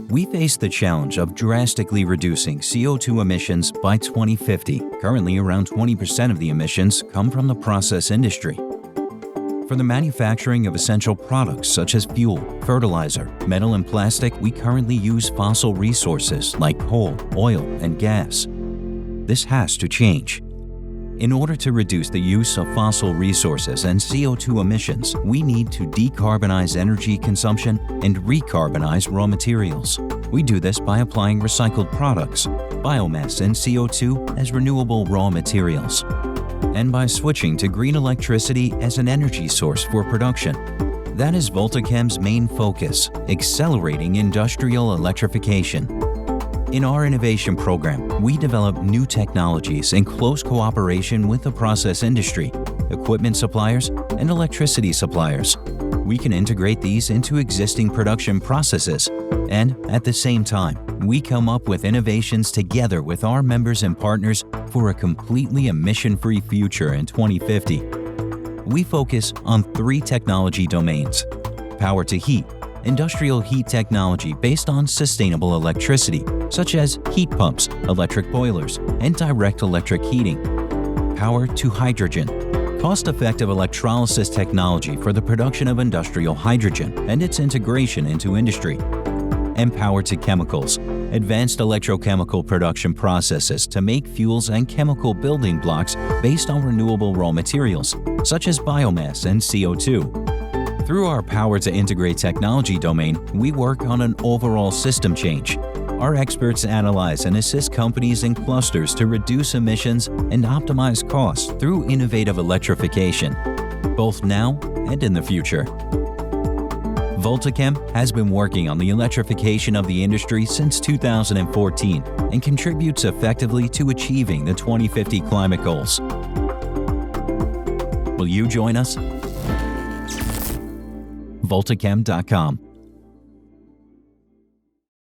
We face the challenge of drastically reducing CO2 emissions by 2050. Currently, around 20% of the emissions come from the process industry. For the manufacturing of essential products such as fuel, fertilizer, metal and plastic, we currently use fossil resources like coal, oil, and gas. This has to change. In order to reduce the use of fossil resources and CO2 emissions, we need to decarbonize energy consumption and recarbonize raw materials. We do this by applying recycled products, biomass and CO2 as renewable raw materials, and by switching to green electricity as an energy source for production. That is Voltachem's main focus, accelerating industrial electrification. In our innovation program, we develop new technologies in close cooperation with the process industry, equipment suppliers, and electricity suppliers. We can integrate these into existing production processes, and at the same time, we come up with innovations together with our members and partners for a completely emission-free future in 2050. We focus on 3 technology domains: power to heat, industrial heat technology based on sustainable electricity, such as heat pumps, electric boilers, and direct electric heating; power to hydrogen, cost-effective electrolysis technology for the production of industrial hydrogen and its integration into industry; and power to chemicals, advanced electrochemical production processes to make fuels and chemical building blocks based on renewable raw materials, such as biomass and CO2. Through our Power to Integrate technology domain, we work on an overall system change. Our experts analyze and assist companies and clusters to reduce emissions and optimize costs through innovative electrification, both now and in the future. Voltachem has been working on the electrification of the industry since 2014 and contributes effectively to achieving the 2050 climate goals. Will you join us? Voltachem.com